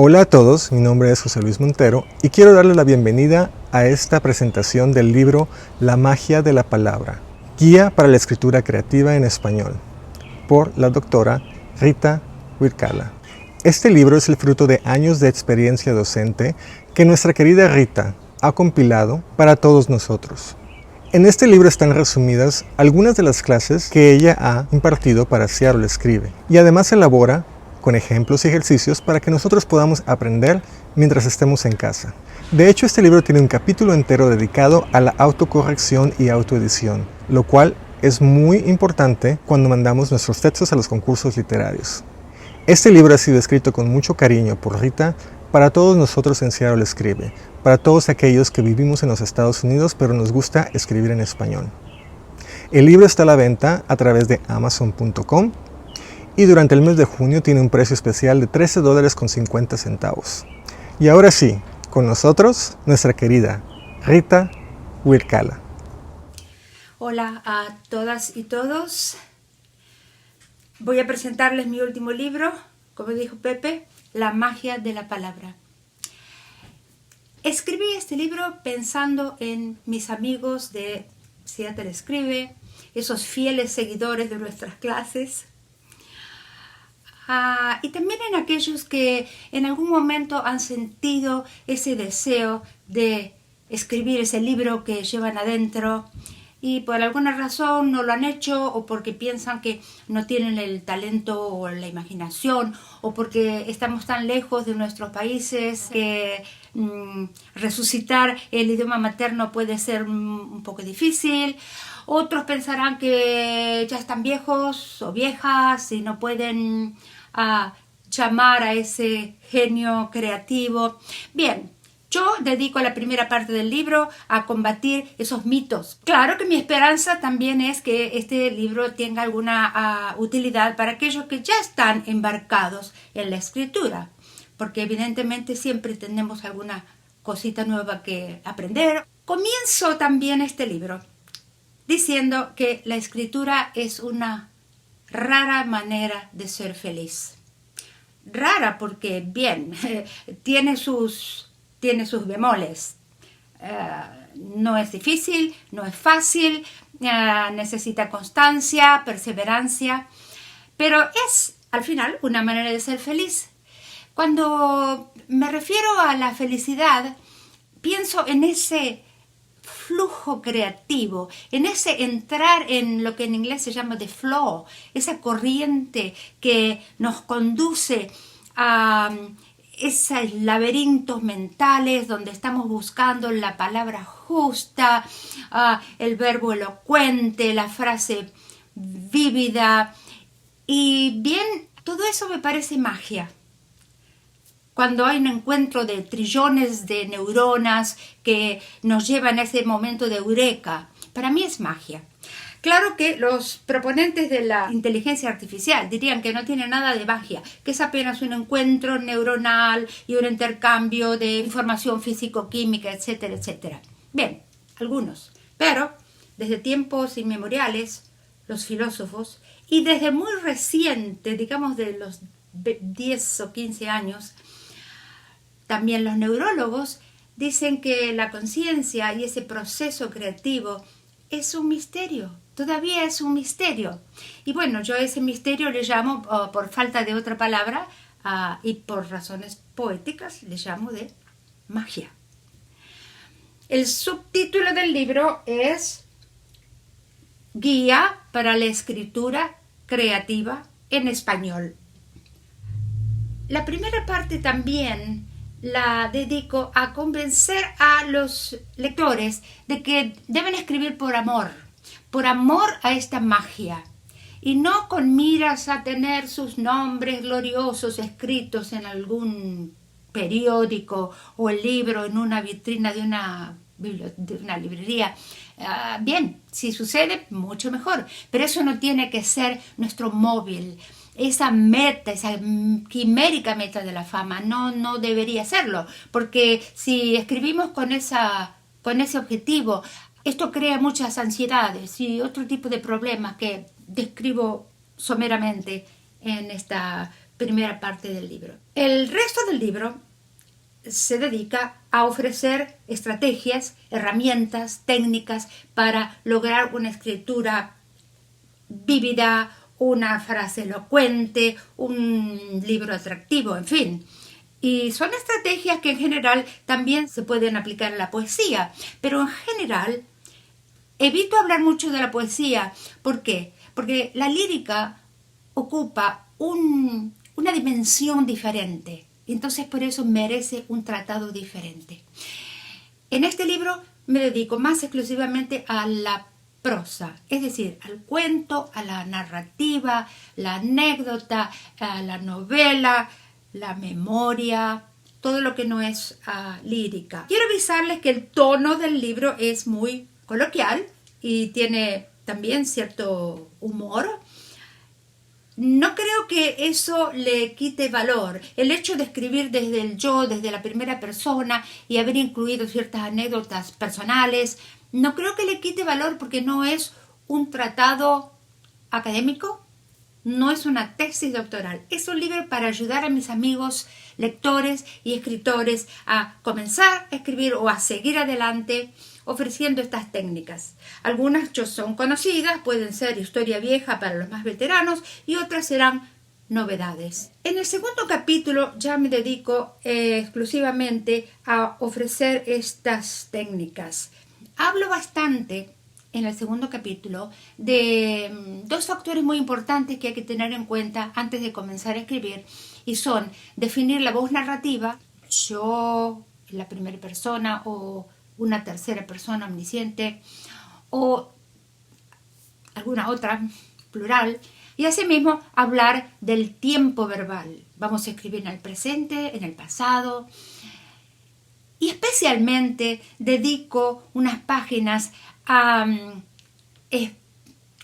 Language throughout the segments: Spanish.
Hola a todos, mi nombre es José Luis Montero y quiero darle la bienvenida a esta presentación del libro La magia de la palabra, guía para la escritura creativa en español, por la doctora Rita Huircala. Este libro es el fruto de años de experiencia docente que nuestra querida Rita ha compilado para todos nosotros. En este libro están resumidas algunas de las clases que ella ha impartido para Seattle Escribe y además elabora con ejemplos y ejercicios para que nosotros podamos aprender mientras estemos en casa. De hecho, este libro tiene un capítulo entero dedicado a la autocorrección y autoedición, lo cual es muy importante cuando mandamos nuestros textos a los concursos literarios. Este libro ha sido escrito con mucho cariño por Rita para todos nosotros en Seattle Escribe, para todos aquellos que vivimos en los Estados Unidos pero nos gusta escribir en español. El libro está a la venta a través de Amazon.com y durante el mes de junio tiene un precio especial de $13.50. Y ahora sí, con nosotros, nuestra querida Rita Huircala. Hola a todas y todos. Voy a presentarles mi último libro, como dijo Pepe, La magia de la palabra. Escribí este libro pensando en mis amigos de Seattle Escribe, esos fieles seguidores de nuestras clases, y también en aquellos que en algún momento han sentido ese deseo de escribir ese libro que llevan adentro y por alguna razón no lo han hecho, o porque piensan que no tienen el talento o la imaginación, o porque estamos tan lejos de nuestros países que resucitar el idioma materno puede ser un poco difícil. Otros pensarán que ya están viejos o viejas y no pueden llamar a ese genio creativo. Bien, yo dedico la primera parte del libro a combatir esos mitos. Claro que mi esperanza también es que este libro tenga alguna utilidad para aquellos que ya están embarcados en la escritura, porque evidentemente siempre tenemos alguna cosita nueva que aprender. Comienzo también este libro diciendo que la escritura es una rara manera de ser feliz. Rara porque, bien, tiene sus bemoles. No es difícil, no es fácil, necesita constancia, perseverancia, pero es, al final, una manera de ser feliz. Cuando me refiero a la felicidad, pienso en ese flujo creativo, en ese entrar en lo que en inglés se llama the flow, esa corriente que nos conduce a esos laberintos mentales donde estamos buscando la palabra justa, el verbo elocuente, la frase vívida. Y bien, todo eso me parece magia. Cuando hay un encuentro de trillones de neuronas que nos llevan a ese momento de eureka, para mí es magia. Claro que los proponentes de la inteligencia artificial dirían que no tiene nada de magia, que es apenas un encuentro neuronal y un intercambio de información físico-química, etcétera, etcétera. Bien, algunos. Pero desde tiempos inmemoriales, los filósofos, y desde muy reciente, digamos de los 10 o 15 años, también los neurólogos dicen que la conciencia y ese proceso creativo es un misterio, todavía es un misterio. Y bueno, yo a ese misterio le llamo, por falta de otra palabra, y por razones poéticas, le llamo de magia. El subtítulo del libro es Guía para la escritura creativa en español. La primera parte también la dedico a convencer a los lectores de que deben escribir por amor a esta magia, y no con miras a tener sus nombres gloriosos escritos en algún periódico o el libro en una vitrina de una librería. Bien, si sucede, mucho mejor, pero eso no tiene que ser nuestro móvil. Esa meta, esa quimérica meta de la fama, no debería serlo, porque si escribimos con ese objetivo, esto crea muchas ansiedades y otro tipo de problemas que describo someramente en esta primera parte del libro. El resto del libro se dedica a ofrecer estrategias, herramientas, técnicas para lograr una escritura vívida, una frase elocuente, un libro atractivo, en fin. Y son estrategias que en general también se pueden aplicar a la poesía, pero en general evito hablar mucho de la poesía. ¿Por qué? Porque la lírica ocupa una dimensión diferente. Entonces por eso merece un tratado diferente. En este libro me dedico más exclusivamente a la prosa, es decir, al cuento, a la narrativa, la anécdota, a la novela, la memoria, todo lo que no es lírica. Quiero avisarles que el tono del libro es muy coloquial y tiene también cierto humor. No creo que eso le quite valor. El hecho de escribir desde el yo, desde la primera persona y haber incluido ciertas anécdotas personales, no creo que le quite valor porque no es un tratado académico, no es una tesis doctoral. Es un libro para ayudar a mis amigos lectores y escritores a comenzar a escribir o a seguir adelante ofreciendo estas técnicas. Algunas son conocidas, pueden ser historia vieja para los más veteranos y otras serán novedades. En el segundo capítulo ya me dedico exclusivamente a ofrecer estas técnicas. Hablo bastante en el segundo capítulo de dos factores muy importantes que hay que tener en cuenta antes de comenzar a escribir y son definir la voz narrativa, yo, la primera persona o una tercera persona omnisciente o alguna otra plural y asimismo hablar del tiempo verbal. Vamos a escribir en el presente, en el pasado y especialmente dedico unas páginas a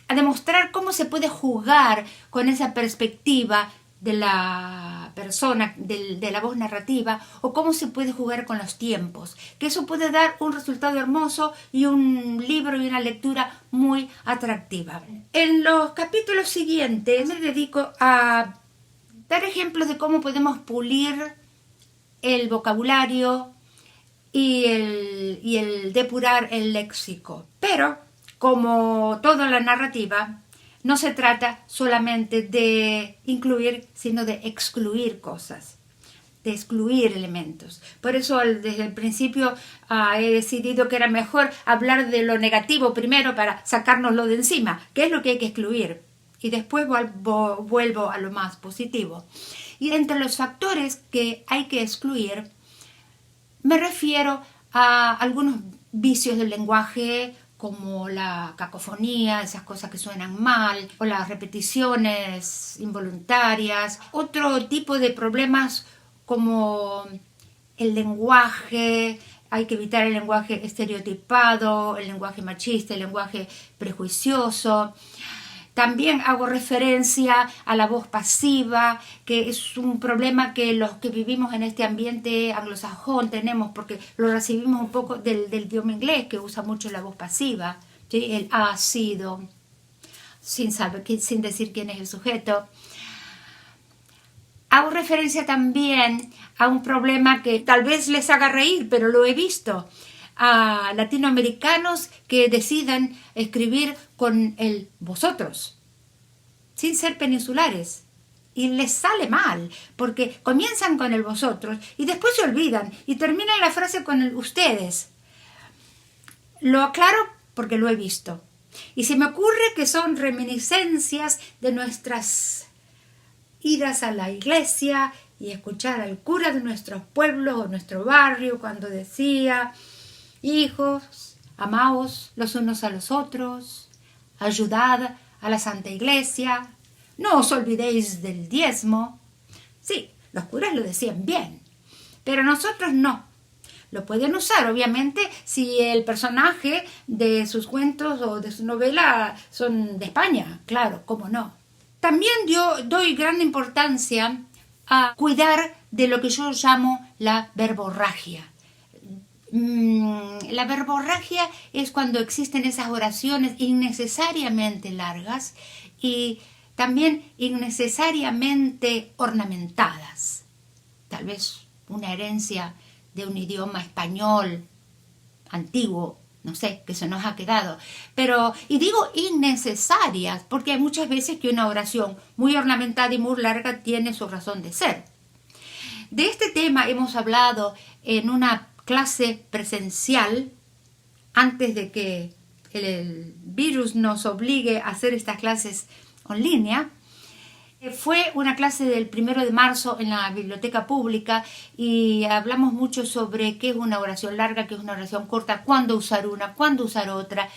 demostrar cómo se puede jugar con esa perspectiva de la persona, de la voz narrativa, o cómo se puede jugar con los tiempos, que eso puede dar un resultado hermoso y un libro y una lectura muy atractiva. En los capítulos siguientes me dedico a dar ejemplos de cómo podemos pulir el vocabulario y el depurar el léxico. Pero, como toda la narrativa, no se trata solamente de incluir, sino de excluir cosas, de excluir elementos. Por eso desde el principio he decidido que era mejor hablar de lo negativo primero para sacárnoslo de encima, que es lo que hay que excluir, y después vuelvo a lo más positivo. Y entre los factores que hay que excluir, me refiero a algunos vicios del lenguaje, como la cacofonía, esas cosas que suenan mal, o las repeticiones involuntarias. Otro tipo de problemas como el lenguaje, hay que evitar el lenguaje estereotipado, el lenguaje machista, el lenguaje prejuicioso. También hago referencia a la voz pasiva, que es un problema que los que vivimos en este ambiente anglosajón tenemos, porque lo recibimos un poco del idioma inglés, que usa mucho la voz pasiva, ¿sí? El ha sido, sin decir quién es el sujeto. Hago referencia también a un problema que tal vez les haga reír, pero lo he visto, a latinoamericanos que decidan escribir con el vosotros, sin ser peninsulares. Y les sale mal, porque comienzan con el vosotros y después se olvidan y terminan la frase con el ustedes. Lo aclaro porque lo he visto. Y se me ocurre que son reminiscencias de nuestras idas a la iglesia y escuchar al cura de nuestros pueblos o nuestro barrio cuando decía: hijos, amaos los unos a los otros, ayudad a la Santa Iglesia, no os olvidéis del diezmo. Sí, los curas lo decían bien, pero nosotros no. Lo pueden usar, obviamente, si el personaje de sus cuentos o de su novela son de España, claro, cómo no. También yo doy gran importancia a cuidar de lo que yo llamo la verborragia. La verborragia es cuando existen esas oraciones innecesariamente largas y también innecesariamente ornamentadas. Tal vez una herencia de un idioma español antiguo, no sé, que se nos ha quedado. Pero, y digo innecesarias, porque hay muchas veces que una oración muy ornamentada y muy larga tiene su razón de ser. De este tema hemos hablado en una clase presencial antes de que el virus nos obligue a hacer estas clases en línea. Fue una clase del 1 de marzo en la biblioteca pública y hablamos mucho sobre qué es una oración larga, qué es una oración corta, cuándo usar una, cuándo usar otra.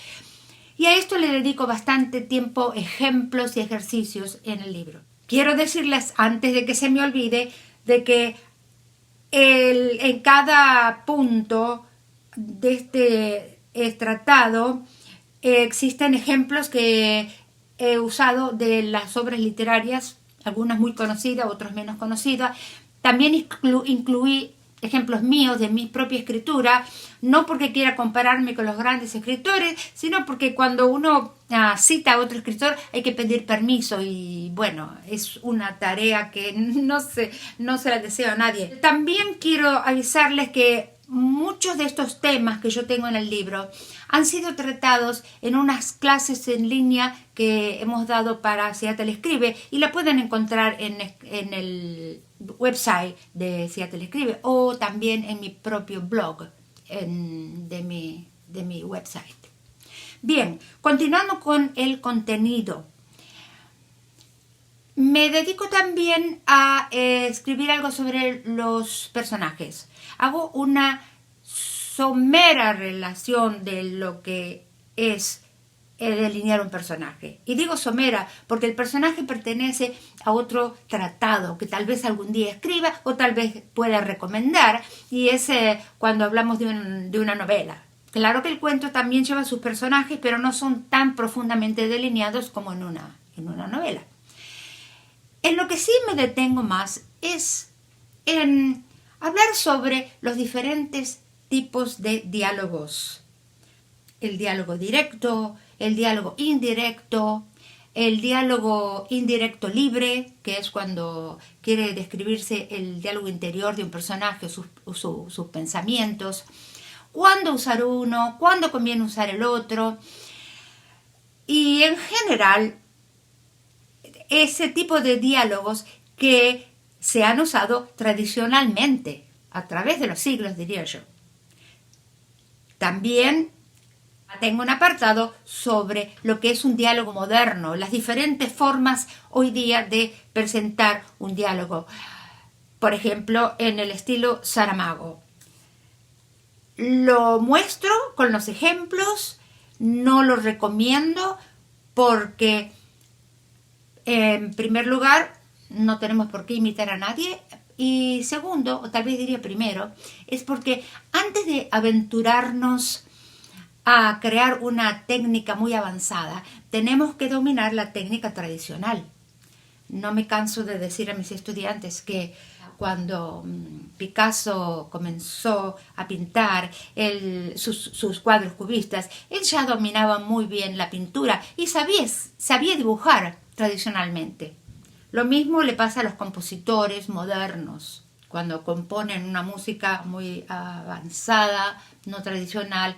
Y a esto le dedico bastante tiempo, ejemplos y ejercicios en el libro. Quiero decirles, antes de que se me olvide, de que en cada punto de este tratado existen ejemplos que he usado de las obras literarias, algunas muy conocidas, otras menos conocidas. También incluí ejemplos míos de mi propia escritura, no porque quiera compararme con los grandes escritores, sino porque cuando uno cita a otro escritor hay que pedir permiso y bueno, es una tarea que no se la deseo a nadie. También quiero avisarles que muchos de estos temas que yo tengo en el libro han sido tratados en unas clases en línea que hemos dado para Seattle Escribe y la pueden encontrar en el website de Seattle Escribe o también en mi propio blog de mi website. Bien, continuando con el contenido. Me dedico también a escribir algo sobre los personajes. Hago una somera relación de lo que es delinear un personaje. Y digo somera porque el personaje pertenece a otro tratado que tal vez algún día escriba o tal vez pueda recomendar, y es cuando hablamos de una novela. Claro que el cuento también lleva sus personajes, pero no son tan profundamente delineados como en una novela. En lo que sí me detengo más es en hablar sobre los diferentes tipos de diálogos. El diálogo directo, el diálogo indirecto, el diálogo indirecto libre, que es cuando quiere describirse el diálogo interior de un personaje, sus pensamientos, cuándo usar uno, cuándo conviene usar el otro. Y en general, ese tipo de diálogos que se han usado tradicionalmente, a través de los siglos, diría yo. También tengo un apartado sobre lo que es un diálogo moderno, las diferentes formas hoy día de presentar un diálogo. Por ejemplo, en el estilo Saramago. Lo muestro con los ejemplos, no lo recomiendo porque, en primer lugar, no tenemos por qué imitar a nadie. Y segundo, o tal vez diría primero, es porque antes de aventurarnos a crear una técnica muy avanzada, tenemos que dominar la técnica tradicional. No me canso de decir a mis estudiantes que cuando Picasso comenzó a pintar sus cuadros cubistas, él ya dominaba muy bien la pintura y sabía dibujar tradicionalmente. Lo mismo le pasa a los compositores modernos, cuando componen una música muy avanzada, no tradicional.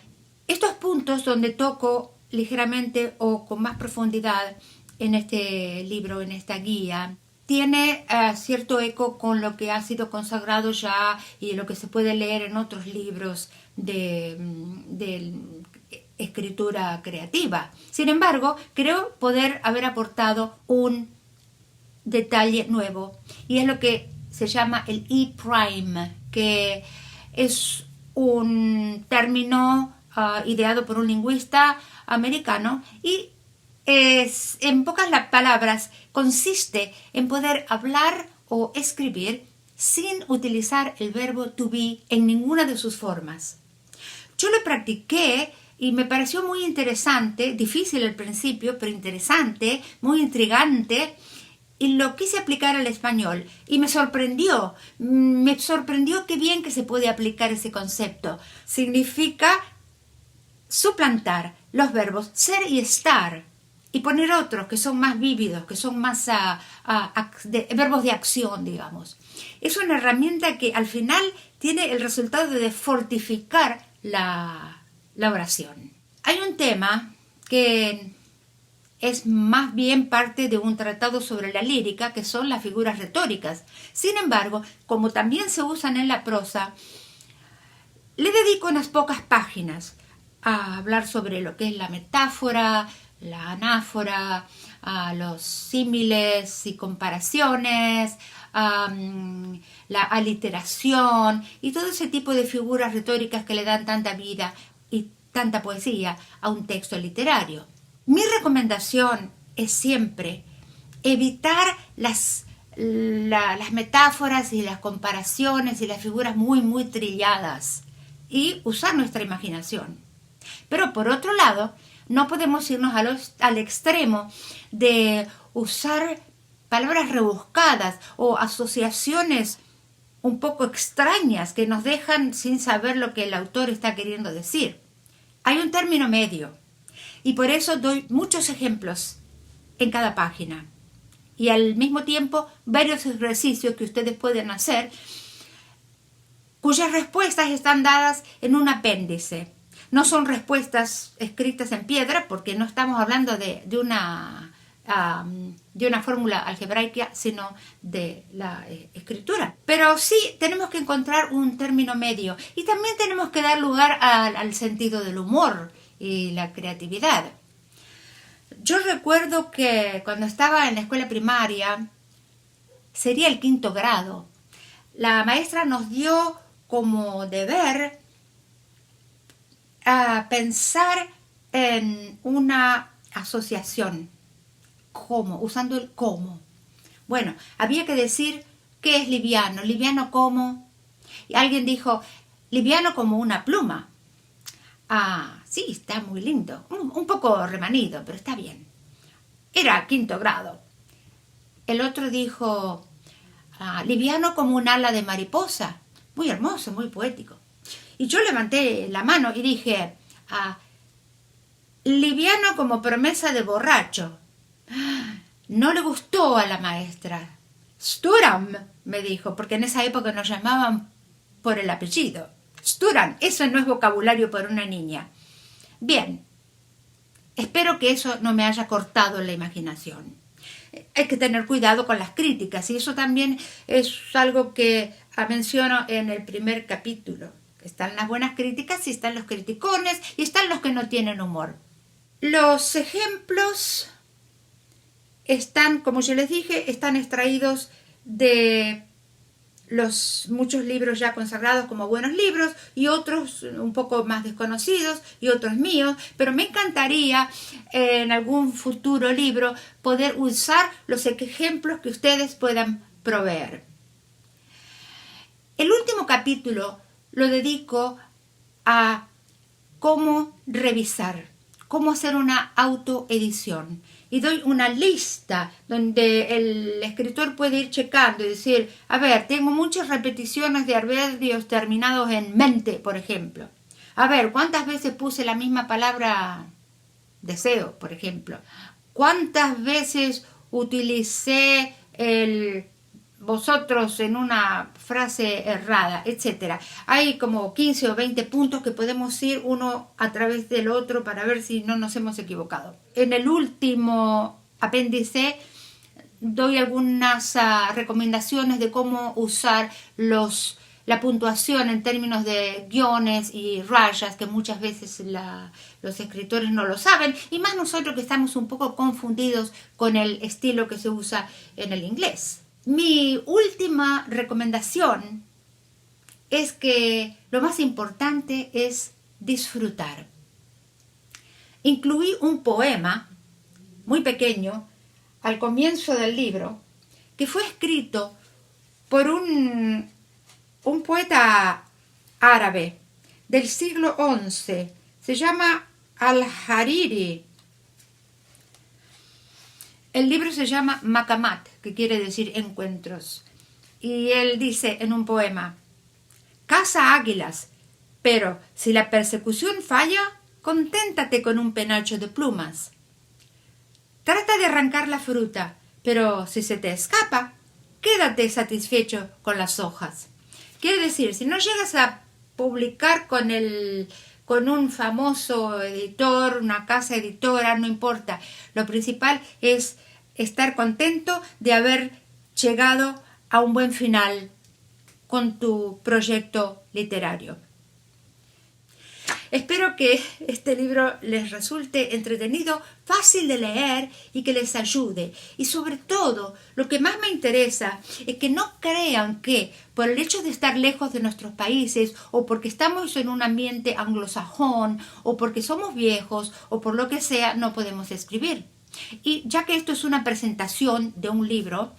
Estos puntos donde toco ligeramente o con más profundidad en este libro, en esta guía, tiene cierto eco con lo que ha sido consagrado ya y lo que se puede leer en otros libros de escritura creativa. Sin embargo, creo poder haber aportado un detalle nuevo, y es lo que se llama el E-Prime, que es un término ideado por un lingüista americano y en pocas palabras consiste en poder hablar o escribir sin utilizar el verbo to be en ninguna de sus formas. Yo lo practiqué y me pareció muy interesante, difícil al principio, pero interesante, muy intrigante, y lo quise aplicar al español y me sorprendió qué bien que se puede aplicar ese concepto. Significa suplantar los verbos ser y estar y poner otros que son más vívidos, que son más verbos de acción, digamos. Es una herramienta que al final tiene el resultado de fortificar la oración. Hay un tema que es más bien parte de un tratado sobre la lírica, que son las figuras retóricas. Sin embargo, como también se usan en la prosa, le dedico unas pocas páginas a hablar sobre lo que es la metáfora, la anáfora, los símiles y comparaciones, la aliteración y todo ese tipo de figuras retóricas que le dan tanta vida y tanta poesía a un texto literario. Mi recomendación es siempre evitar las metáforas y las comparaciones y las figuras muy trilladas y usar nuestra imaginación. Pero por otro lado, no podemos irnos al extremo de usar palabras rebuscadas o asociaciones un poco extrañas que nos dejan sin saber lo que el autor está queriendo decir. Hay un término medio y por eso doy muchos ejemplos en cada página y al mismo tiempo varios ejercicios que ustedes pueden hacer cuyas respuestas están dadas en un apéndice. No son respuestas escritas en piedra porque no estamos hablando de una fórmula algebraica, sino de la escritura. Pero sí tenemos que encontrar un término medio y también tenemos que dar lugar al sentido del humor y la creatividad. Yo recuerdo que cuando estaba en la escuela primaria, sería el 5º grado, la maestra nos dio como deber pensar en una asociación. ¿Cómo? Usando el cómo. Bueno, había que decir qué es liviano. ¿Liviano cómo? Y alguien dijo, liviano como una pluma. Ah, sí, está muy lindo. Un poco remanido, pero está bien. Era 5º grado. El otro dijo, liviano como un ala de mariposa. Muy hermoso, muy poético. Y yo levanté la mano y dije, liviano como promesa de borracho. No le gustó a la maestra. Sturam, me dijo, porque en esa época nos llamaban por el apellido. Sturam, eso no es vocabulario para una niña. Bien, espero que eso no me haya cortado la imaginación. Hay que tener cuidado con las críticas y eso también es algo que menciono en el primer capítulo. Están las buenas críticas y están los criticones y están los que no tienen humor. Los ejemplos están, como yo les dije, están extraídos de los muchos libros ya consagrados como buenos libros y otros un poco más desconocidos y otros míos, pero me encantaría en algún futuro libro poder usar los ejemplos que ustedes puedan proveer. El último capítulo lo dedico a cómo revisar, cómo hacer una autoedición. Y doy una lista donde el escritor puede ir checando y decir, a ver, tengo muchas repeticiones de adverbios terminados en mente, por ejemplo. A ver, ¿cuántas veces puse la misma palabra deseo, por ejemplo? ¿Cuántas veces utilicé el vosotros en una frase errada, etcétera? Hay como 15 o 20 puntos que podemos ir uno a través del otro para ver si no nos hemos equivocado. En el último apéndice doy algunas recomendaciones de cómo usar la puntuación en términos de guiones y rayas, que muchas veces los escritores no lo saben, y más nosotros que estamos un poco confundidos con el estilo que se usa en el inglés. Mi última recomendación es que lo más importante es disfrutar. Incluí un poema muy pequeño al comienzo del libro que fue escrito por un poeta árabe del siglo XI. Se llama Al-Hariri. El libro se llama Maqamat, que quiere decir encuentros. Y él dice en un poema, caza águilas, pero si la persecución falla, conténtate con un penacho de plumas. Trata de arrancar la fruta, pero si se te escapa, quédate satisfecho con las hojas. Quiere decir, si no llegas a publicar con un famoso editor, una casa editora, no importa. Lo principal es estar contento de haber llegado a un buen final con tu proyecto literario. Espero que este libro les resulte entretenido, fácil de leer y que les ayude. Y sobre todo, lo que más me interesa es que no crean que por el hecho de estar lejos de nuestros países o porque estamos en un ambiente anglosajón o porque somos viejos o por lo que sea, no podemos escribir. Y ya que esto es una presentación de un libro,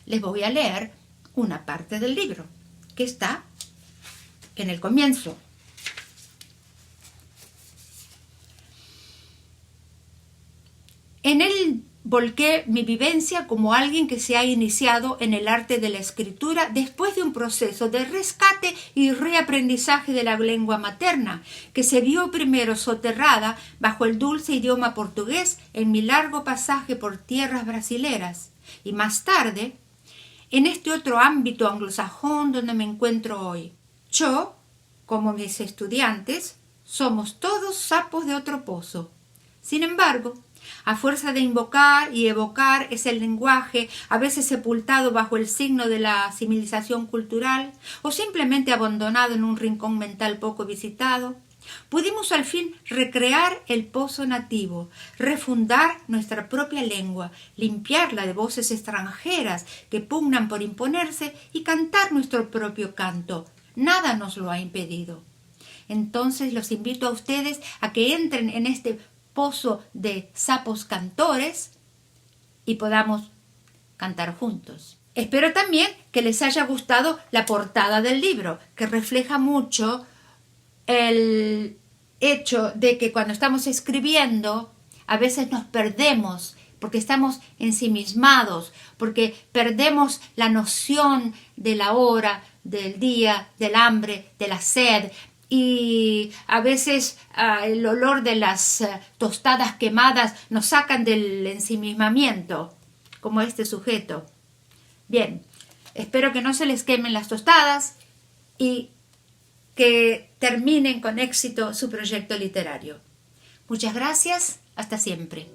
les voy a leer una parte del libro que está en el comienzo. En él volqué mi vivencia como alguien que se ha iniciado en el arte de la escritura después de un proceso de rescate y reaprendizaje de la lengua materna, que se vio primero soterrada bajo el dulce idioma portugués en mi largo pasaje por tierras brasileras, y más tarde en este otro ámbito anglosajón donde me encuentro hoy. Yo, como mis estudiantes, somos todos sapos de otro pozo. Sin embargo, a fuerza de invocar y evocar ese lenguaje, a veces sepultado bajo el signo de la civilización cultural o simplemente abandonado en un rincón mental poco visitado, pudimos al fin recrear el pozo nativo, refundar nuestra propia lengua, limpiarla de voces extranjeras que pugnan por imponerse y cantar nuestro propio canto. Nada nos lo ha impedido. Entonces los invito a ustedes a que entren en este pozo de sapos cantores y podamos cantar juntos. Espero también que les haya gustado la portada del libro, que refleja mucho el hecho de que cuando estamos escribiendo a veces nos perdemos porque estamos ensimismados, porque perdemos la noción de la hora, del día, del hambre, de la sed. Y a veces el olor de las tostadas quemadas nos sacan del ensimismamiento, como este sujeto. Bien, espero que no se les quemen las tostadas y que terminen con éxito su proyecto literario. Muchas gracias, hasta siempre.